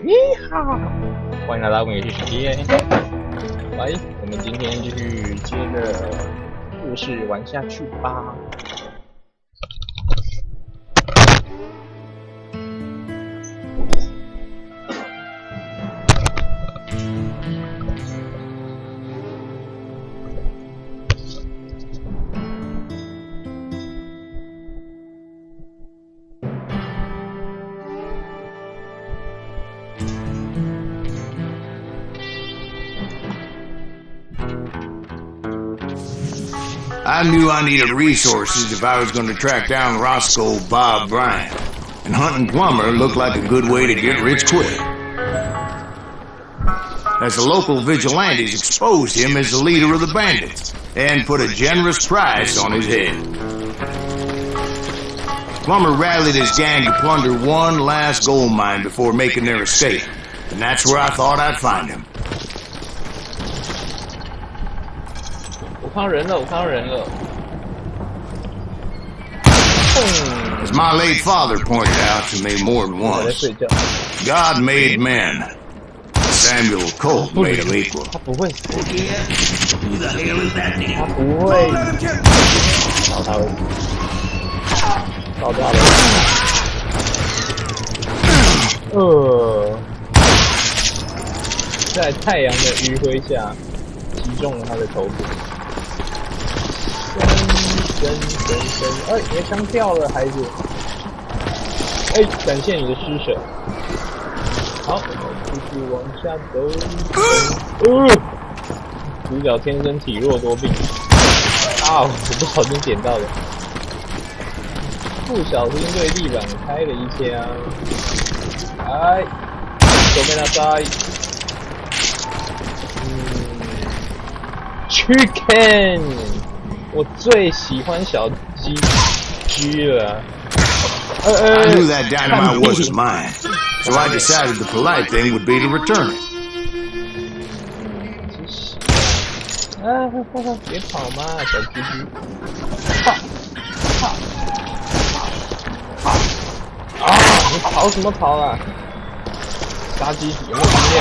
你好，欢迎来到我们游戏世界。来，我们今天继续接着故事玩下去吧。I knew I needed resources if I was going to track down Roscoe Bob Bryant, and hunting Plumber looked like a good way to get rich quick. As the local vigilantes exposed him as the leader of the bandits, and put a generous price on his head. Plumber rallied his gang to plunder one last gold mine before making their escape, and that's where I thought I'd find him. 我看到人了，我看到人了。As my late father pointed out to me more than once, God made men. Samuel Colt made them equal. 他不会死， Who the hell is that? 他不会。找他了，找到了。在太阳的余晖下，击中了他的头部。哎，你的枪掉了，孩子。哎，感谢你的施舍。好，继续往下走。主角天生体弱多病。啊，我不小心点到了。不小心对地板开了一枪。哎，左边那塞。Chicken。我最喜欢小鸡鸡了。I knew that dynamite wasn't mine, so I decided the polite thing would be to return it. 别跑嘛，小鸡鸡！你跑什么跑啊？杀鸡有没有经验？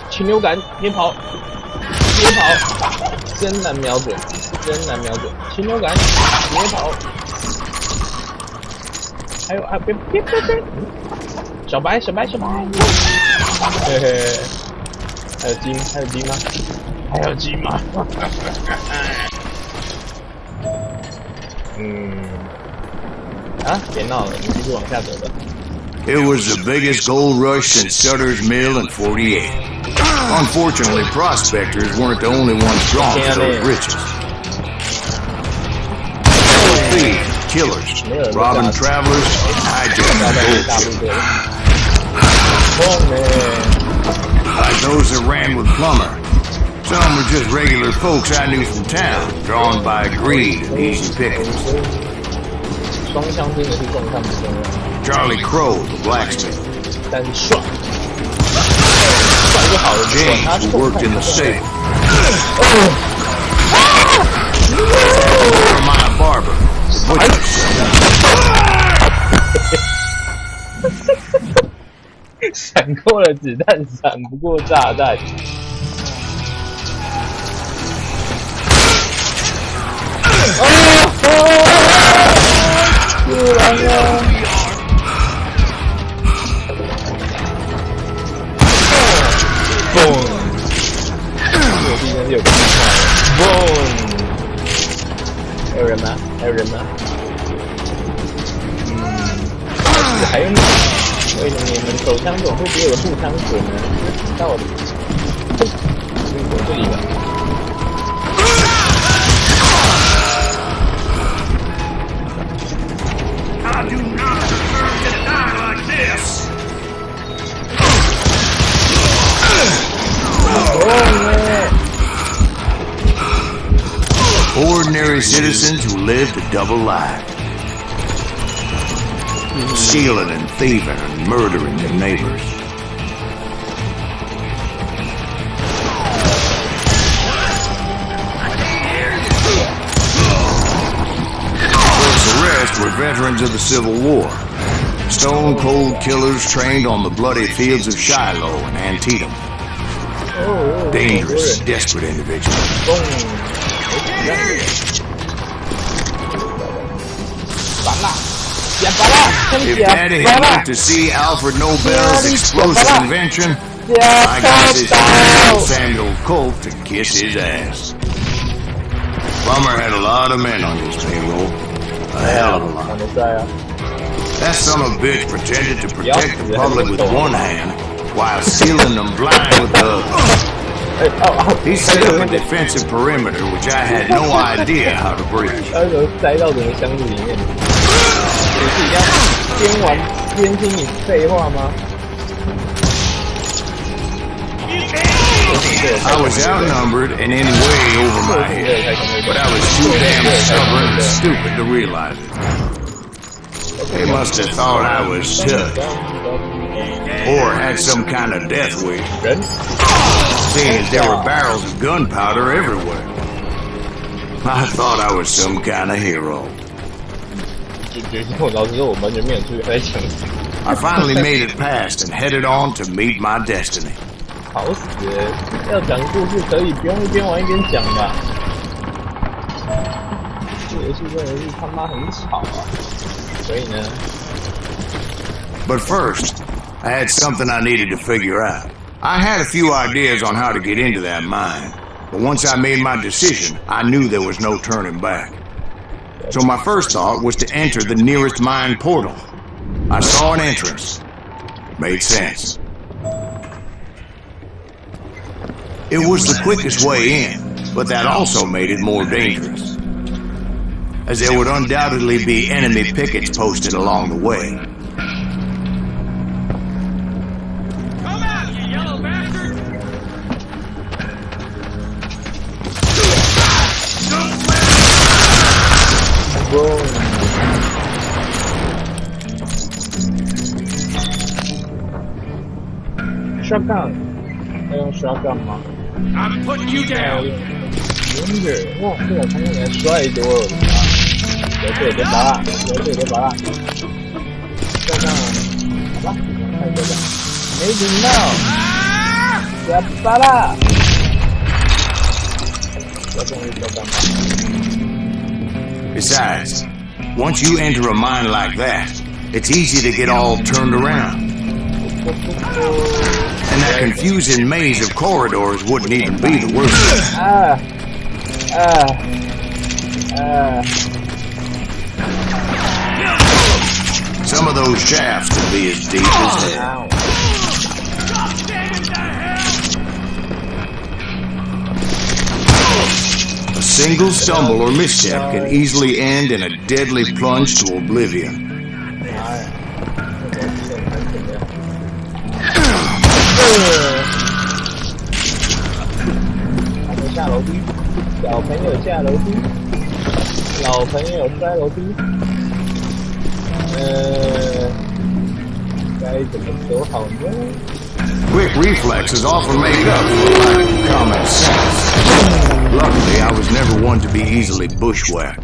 禽流感，别跑，别跑，真难瞄准，真难瞄准，禽流感，别跑，还有别，小白，嘿嘿，还有鸡吗？还有鸡吗？别闹了，你继续往下走吧。It was the biggest gold rush since Sutter's Mill in '48. Unfortunately, prospectors weren't the only ones drawn to those riches. Thieves, killers, robbing travelers, hijacking gold. Like those that ran with Plumber. Some were just regular folks I knew from town, drawn by greed and easy pickings. 双枪真的是重看不重用。Charlie Crow, the blacksmith. 但是帅就好了。James, who worked in the safe. Jeremiah Barber, the butcher. 闪过了子弹，闪不过炸弹。突然了。boom， 我毕竟是有个地方。boom， 还有人吗？还有你？为什么你们手枪总会比我的步枪准呢？知道的。我这里吧。I do not deserve to die like this. Ordinary citizens who lived a double life. Stealing and thieving and murdering their neighbors. veterans of the Civil War. Stone-cold killers trained on the bloody fields of Shiloh and Antietam. Dangerous, desperate individuals. If Daddy had lived to see Alfred Nobel's explosive invention, I got this man Samuel Colt to kiss his ass. Plummer had a lot of men on his payroll. A hell of a lot. That son of a bitch pretended to protect the public with one hand while sealing them blind with the other. He set up a defensive perimeter which I had no idea how to breach. I was outnumbered and in way over my head, but I was too damn stubborn and stupid to realize it. They must have thought I was tough, or had some kind of death wish, seeing as there were barrels of gunpowder everywhere. I thought I was some kind of hero. I finally made it past and headed on to meet my destiny. 吵死！要讲故事可以不用一边玩一边讲吧？这游戏真的是他妈很吵啊！所以呢 But first, I had something I needed to figure out. I had a few ideas on how to get into that mine, but once I made my decision, I knew there was no turning back. So my first thought was to enter the nearest mine portal. I saw an entrance. Made sense. It was the quickest way in, but that also made it more dangerous, as there would undoubtedly be enemy pickets posted along the way. Come out, you yellow bastard! Shotgun. 要用 shotgun 吗 I'm putting you down. Wonder， 哇，这个看起来帅多了。对，别拔啦，别拔啦。shotgun， 好吧，看这个，没听到，别拔啦。Besides, once you enter a mine like that, it's easy to get all turned around. And that confusing maze of corridors wouldn't even be the worst. Some of those shafts can be as deep as hell. A single stumble or misstep can easily end in a deadly plunge to oblivion. 还没下楼梯，小朋友下楼梯，老朋友摔楼梯。该怎么走好呢？ Quick reflexes often make up for lack of common sense. Luckily, I was never one to be easily bushwhacked.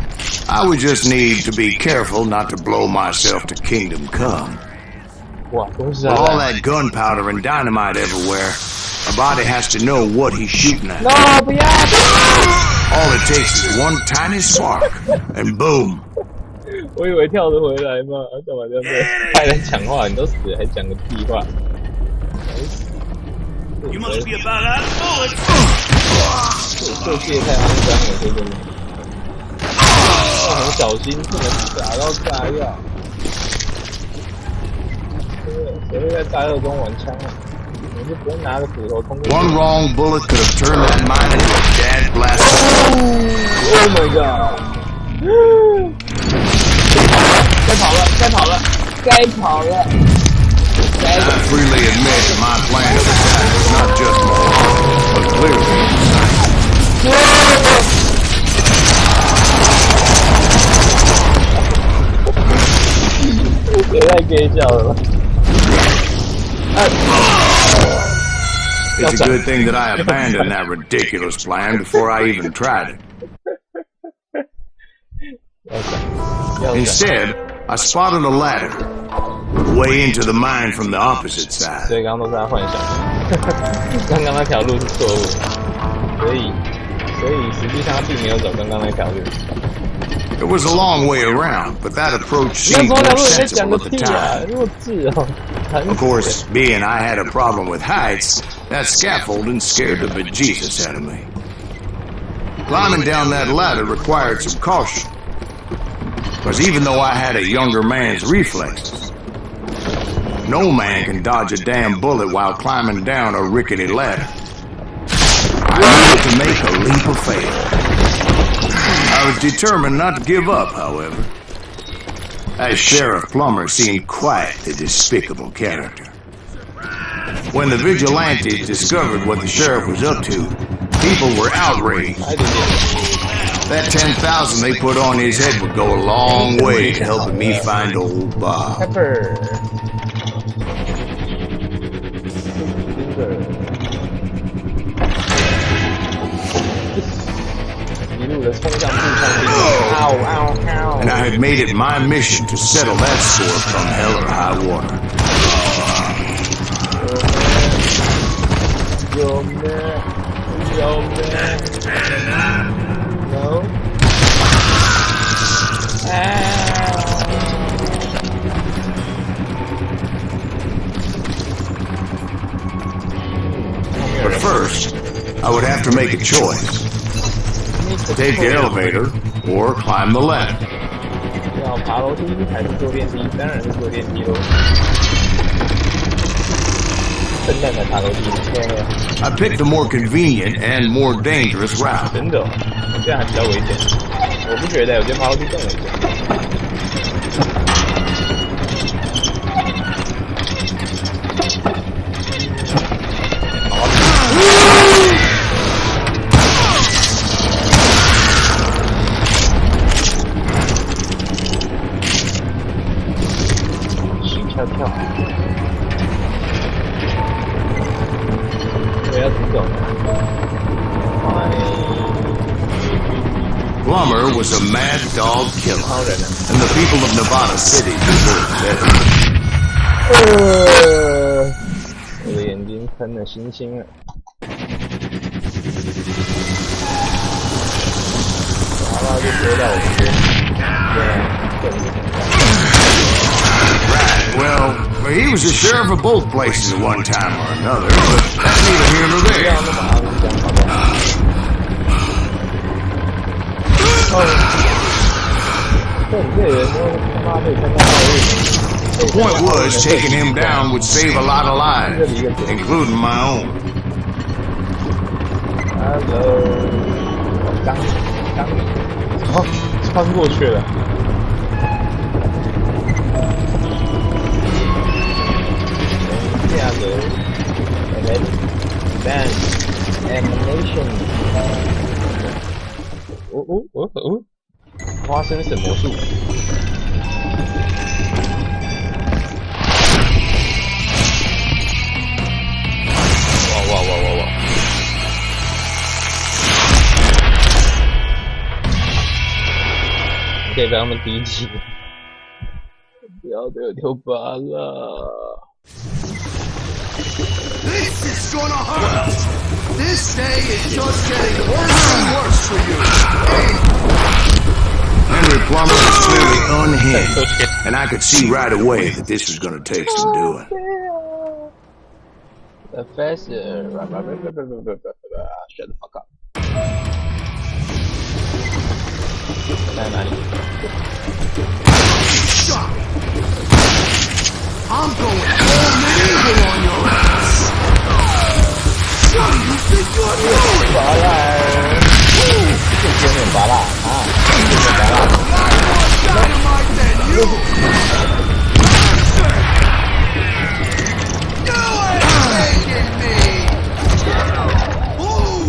I would just need to be careful not to blow myself to kingdom come. With all that gunpowder and dynamite everywhere, a body has to know what he's shooting at. No, All it takes is one tiny spark, and boom. 我以为跳得回来嘛，干嘛这样子？派人讲话，你都死了还讲个屁话。You must be about out of bullets. 这界太肮脏了，这个。要很小心，不能打到炸药。谁会在炸药中玩枪啊？你是不用拿着斧头冲过去。 One wrong bullet could have turned that mine into a dead blast. Oh my god! 该跑了！ I freely admit that my plan of attack was not just my but clearly insane. 也太给笑了吧！ It's a good thing that I abandoned that ridiculous plan before I even tried it. Instead, I spotted a ladder way into the mine from the opposite side. 所以刚刚都是他幻想的，刚刚那条路是错误的，所以实际上他并没有走刚刚那条路。It was a long way around, but that approach seemed more sensible at the time. Of course, being I had a problem with heights, that scaffolding scared the bejesus out of me. Climbing down that ladder required some caution, because even though I had a younger man's reflexes, no man can dodge a damn bullet while climbing down a rickety ladder. I needed to make a leap of faith. I was determined not to give up, however. That Sheriff Plummer seemed quite the despicable character. When the vigilantes discovered what the sheriff was up to, people were outraged. That 10,000 they put on his head would go a long way to helping me find old Bob. Pepper. 一路的冲向步枪兵， And I had made it my mission to settle that score from hell or high water. Yo man, no. But first, I would have to make a choice. Take the elevator or climb the ladder. 要爬楼梯还是坐电梯？当然是坐电梯喽。笨蛋才爬楼梯。I picked the more convenient and more dangerous route. 真的，这样还比较危险。我不觉得，我觉得爬楼梯更危险。Plummer was a mad dog killer, and the people of Nevada City deserved better. 我的眼睛喷了星星了。然后就丢到我们这边。Right, well, he was the sheriff of both places at one time or another, but that's neither here nor there. The point was, taking him down would save a lot of lives, including my own. Hello， 穿过去了。下个 animation， 花生神魔术。哇！可以被他们敌击，不要对我丢疤了。This is gonna hurt. This day is just getting worse and worse for you. Henry Plummer was clearly unhinged, and I could see right away that this was gonna take some doing. Professor, shut the fuck up. 在哪里 I'm going all medieval on your ass. What do you think you're doing? 拔蜡，这有点拔蜡啊，有点拔蜡。Dynamite than you. You ain't taking me. Ooh.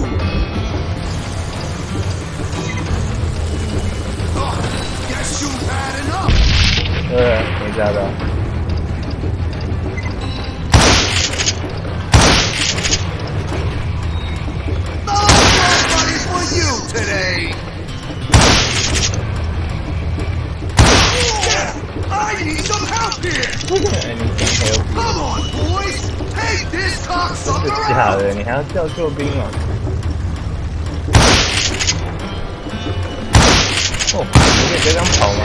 Guess you've had enough. 对，没加的。是假的，你还要叫救兵哦？哦，你可以这样跑吗？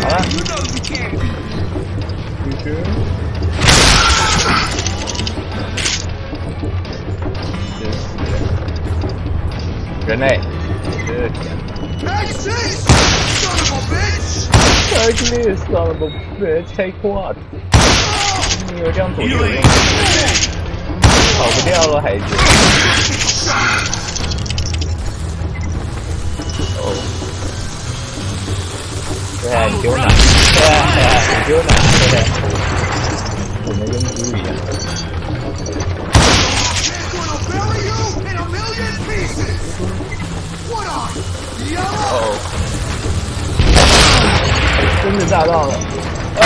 好了，人类，这Ugly son of a bitch, take what？ 你有这样躲就有用，跑不掉了，孩子。哦，对啊，你丢哪？对啊，你丢哪？对啊，我们跟猪一样。哦。真的炸到了！哦，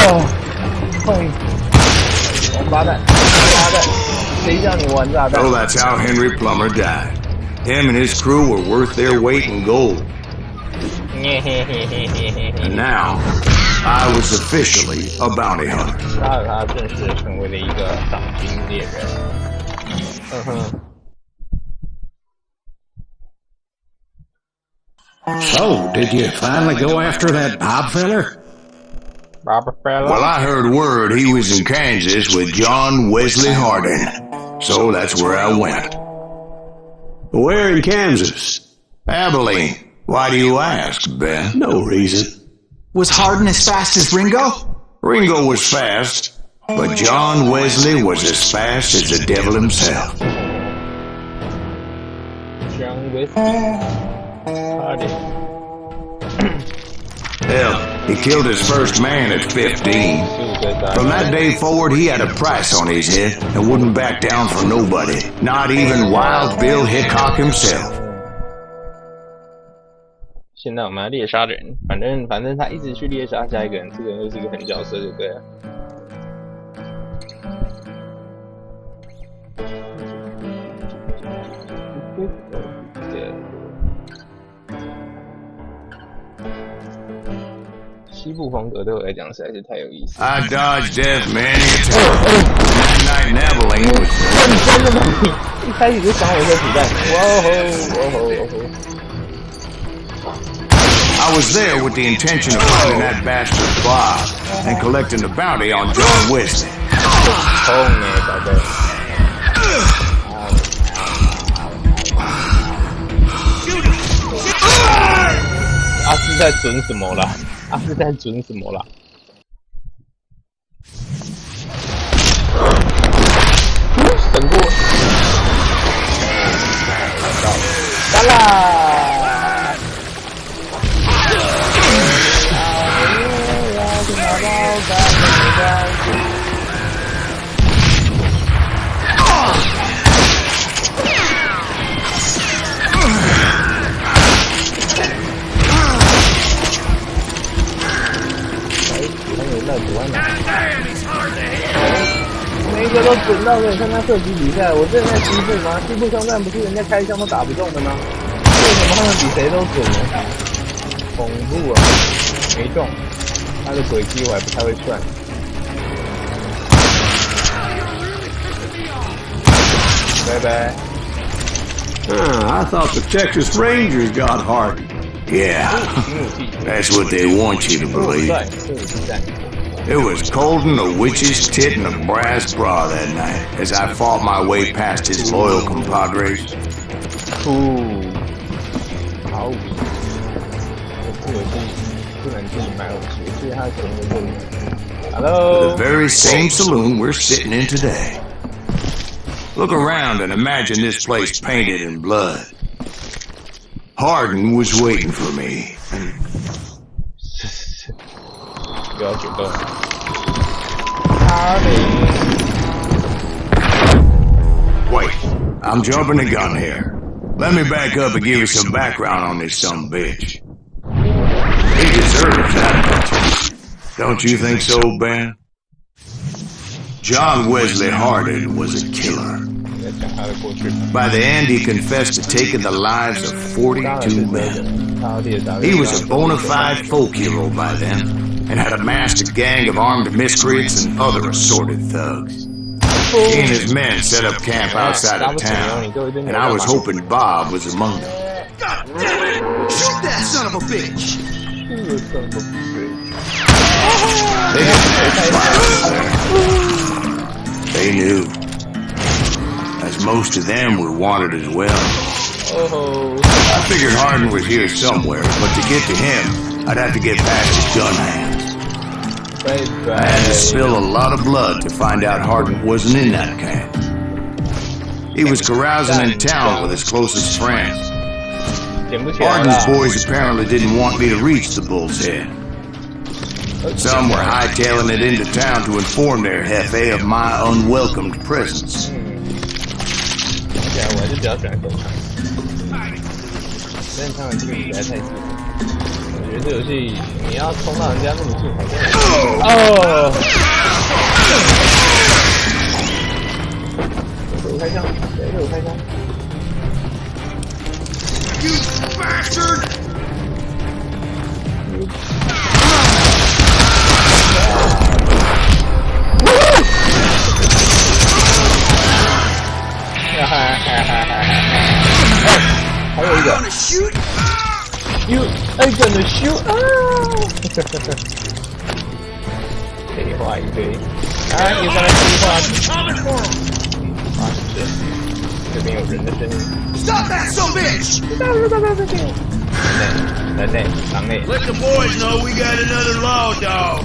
痛！王八蛋，王八蛋！谁叫你玩炸弹 So that's how Henry Plummer died. Him and his crew were worth their weight in gold. And now, I was officially a bounty hunter. 他正式成为了一个赏金猎人。嗯哼。So, did you finally go after that Bob feller? Well, I heard word he was in Kansas with John Wesley Hardin. So that's where I went. Where in Kansas? Abilene. Why do you ask, Ben? No reason. Was Hardin as fast as Ringo? Ringo was fast, but John Wesley was as fast as the devil himself. John Wesley Hardin. Hell, he killed his first man at 15. From that day forward, he had a price on his head and wouldn't back down for nobody, not even Wild Bill Hickok himself. 现在我们要猎杀的人，反正他一直去猎杀下一个人，这个人又是一个狠角色，就对了。西部风格对我来讲实在是太有意思。I dodged death many times. That night in Abilene was. 真的吗？一开始就想我一颗子弹，哇吼！ I was there with the intention of finding that bastard Bob and collecting the bounty on John Wesley. 痛哎，宝贝！阿是在准什么啦？阿是在准什么啦？等过，到啦！ 每一个都准到可以参加射击比赛，我这在西部吗？西部枪战不是人家开枪都打不中的吗？为什么他们比谁都准呢？恐怖啊！没中，他的轨迹我还不太会算。拜拜。 I thought the Texas Rangers got Hardin. Yeah, that's what they want you to believe. It was cold in a witch's tit and a brass bra that night as I fought my way past his loyal compadres. Hello. The very same saloon we're sitting in today. Look around and imagine this place painted in blood. Hardin was waiting for me. Wait, I'm jumping the gun here. Let me back up and give you some background on this sumbitch. He deserves that much. Don't you think so, Ben? John Wesley Hardin was a killer. By the end, he confessed to taking the lives of 42 men. He was a bona fide folk hero by then, and had amassed a gang of armed miscreants and other assorted thugs. He and his men set up camp outside of town, and I was hoping Bob was among them. God damn it! Shoot that son of a bitch! They knew. As most of them were wanted as well. I figured Hardin was here somewhere, but to get to him, I'd have to get past his gun hands. I had to spill a lot of blood to find out Hardin wasn't in that camp. He was carousing in town with his closest friends. Hardin's boys apparently didn't want me to reach the Bull's Head. Some were hightailing it into town to inform their Hefe of my unwelcomed presence. 我还是比较喜欢手枪，但是枪的距离实在太近了。我觉得这游戏你要冲到人家那么近，好像哦，对我开枪，对我开枪。You bastard! I'm gonna shoot. You are gonna shoot. 废话一堆。啊，你刚才说话。啊，是。这边有人的声音。Stop that son of a bitch! 人类，狼类。Let the boys know we got another law dog.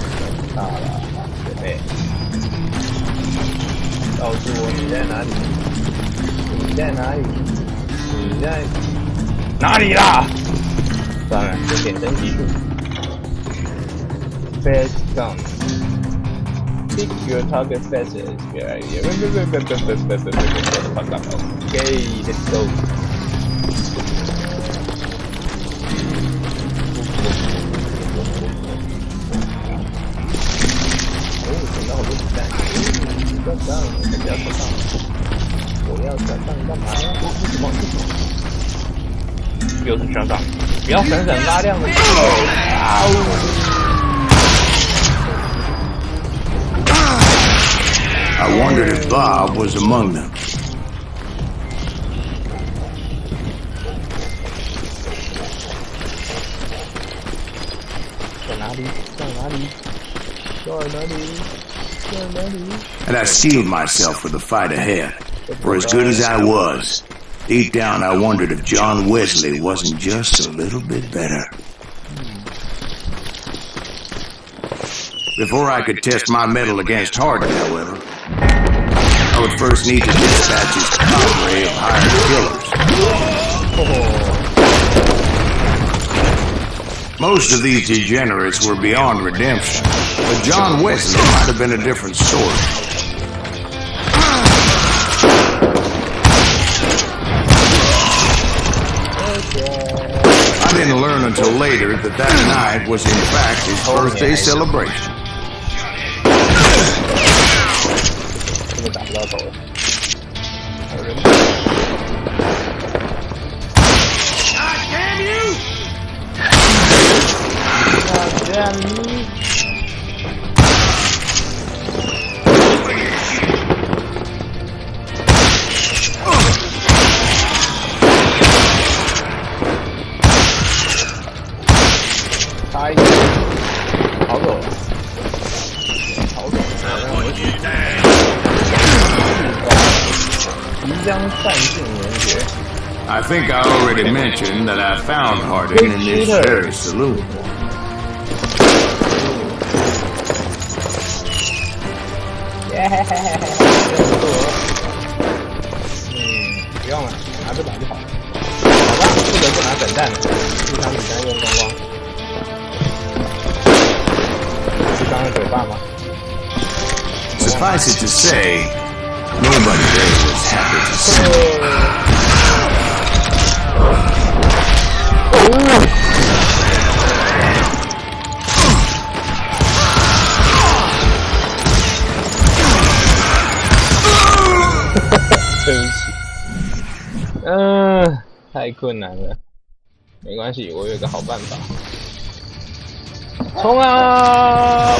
到了，人类。告诉我你在哪里？你在哪里？你在哪里啦？算了，就点升级数。Fast gun. Pick your target fastest. Okay, let's go. 哦，捡到好多子弹。不要上，不要上。我要上干嘛呀？什么？又是上上，不要闪闪发亮的。I wondered if Bob was among them. 在哪里？在哪里？在哪里？在哪里？ And I steeled myself for the fight ahead. For as good as I was, deep down I wondered if John Wesley wasn't just a little bit better. Before I could test my mettle against Hardin, however, I would first need to dispatch his cadre of hired killers. Most of these degenerates were beyond redemption, but John Wesley might have been a different story. I didn't learn until later that that night was in fact his birthday celebration. God damn you! God damn you! 差一点，逃走了，逃走了，即将散尽人绝。I think I already mentioned that I found Hardin in this very saloon. 不用了，拿这把就好了。好吧，不得不拿散弹了，这场比赛用光光。是刚刚嘴巴吗？ Suffice it to say, nobody there was happy to see me. 太困难了，没关系，我有一个好办法。冲啊！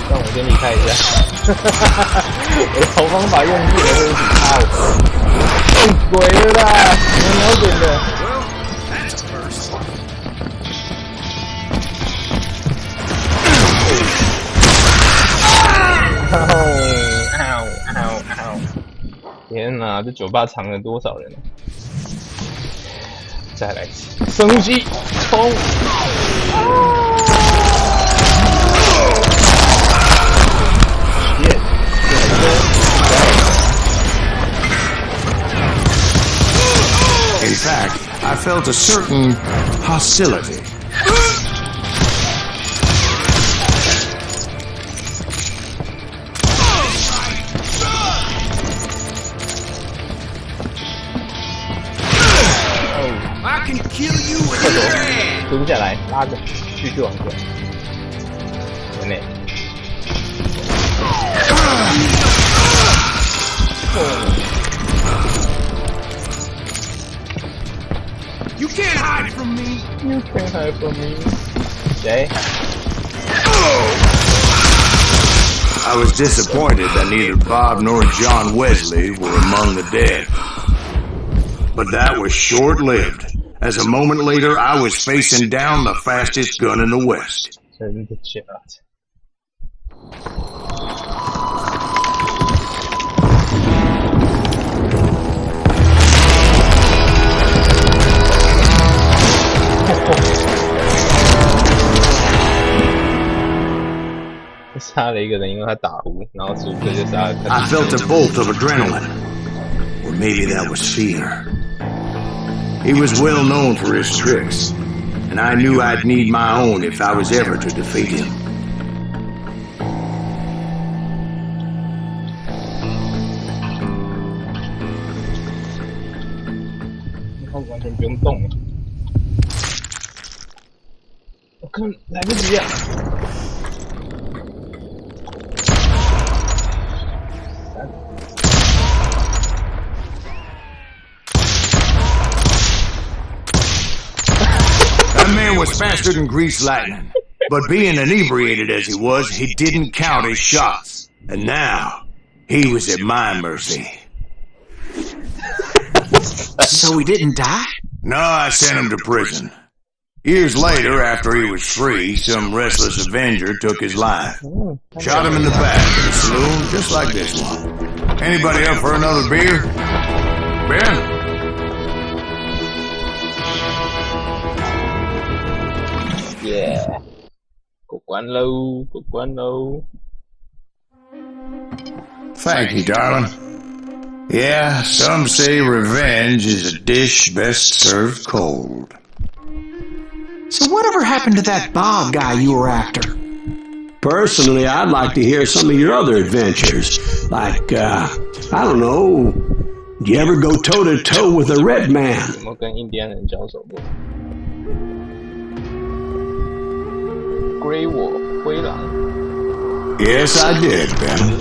让我先离开一下。我的好方法用尽了，对不起，他我。鬼了啦！我瞄准的。天哪，这酒吧藏了多少人啊！再来一次，深呼吸，冲！In fact, I felt a certain hostility. I can kill you with a hand. 蹲下来，拉着，继续往前。人类。You can't hide from me. You can't hide from me. 谁？ I was disappointed that neither Bob nor John Wesley were among the dead. But that was short-lived. As a moment later, I was facing down the fastest gun in the West. 真的假的？杀了一个人，因为他打呼，然后出这就杀了他。I felt a bolt of adrenaline. Or maybe that was fear. He was well known for his tricks, and I knew I'd need my own if I was ever to defeat him. 他完全不用动了，我根本来不及啊！ That man was faster than greased lightning, but being inebriated as he was, he didn't count his shots. And now, he was at my mercy. So he didn't die? No, I sent him to prison. Years later, after he was free, some restless Avenger took his life. Shot him in the back of the saloon, just like this one. Anybody up for another beer? Ben? Yeah. 过关喽，过关喽。 Thank you, darling. Yeah, some say revenge is a dish best served cold. So whatever happened to that Bob guy you were after? Personally, I'd like to hear some of your other adventures. Like, I don't know, did you ever go toe-to-toe with a red man? 有没有跟印第安人交手过？ Grey Wolf 灰狼。 Yes, I did, Ben.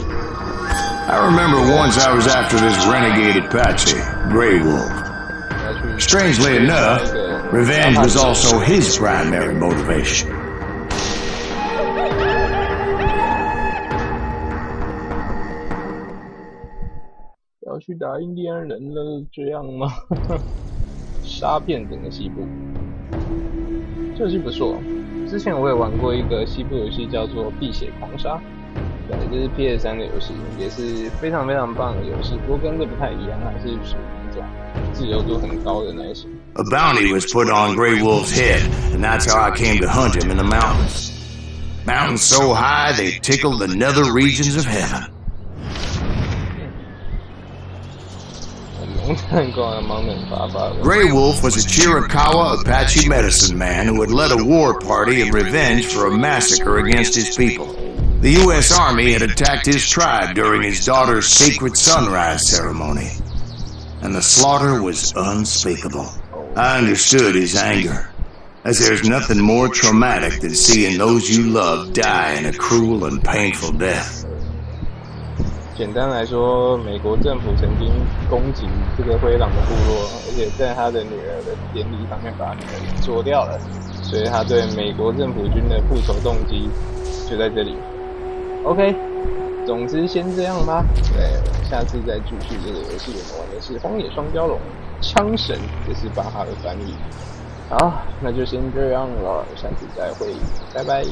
I remember once I was after this renegade Apache, Grey Wolf. Strangely enough, revenge was also his primary motivation. 要去打印第安人了，这样吗？杀遍整个西部，这游戏不错。之前我也玩过一个西部游戏，叫做《碧血狂杀》，对，这是 PS3 的游戏，也是非常非常棒的游戏。不过跟这不太一样，还是属于一种自由度很高的类型。A bounty was put on Grey Wolf's head, and that's how I came to hunt him in the mountains. Mountains so high they tickle the nether regions of heaven. Grey Wolf was a Chiricahua Apache medicine man who had led a war party in revenge for a massacre against his people. The U.S. Army had attacked his tribe during his daughter's sacred sunrise ceremony, and the slaughter was unspeakable. I understood his anger, as there's nothing more traumatic than seeing those you love die in a cruel and painful death. 简单来说，美国政府曾经攻击这个灰狼的部落，而且在他的女儿的典礼上面把女儿给做掉了，所以他对美国政府军的复仇动机就在这里。OK， 总之先这样吧，对，下次再继续这个游戏。我们玩的是《荒野双蛟龙》枪神，这是巴哈的翻译。好，那就先这样了，下次再会，拜拜。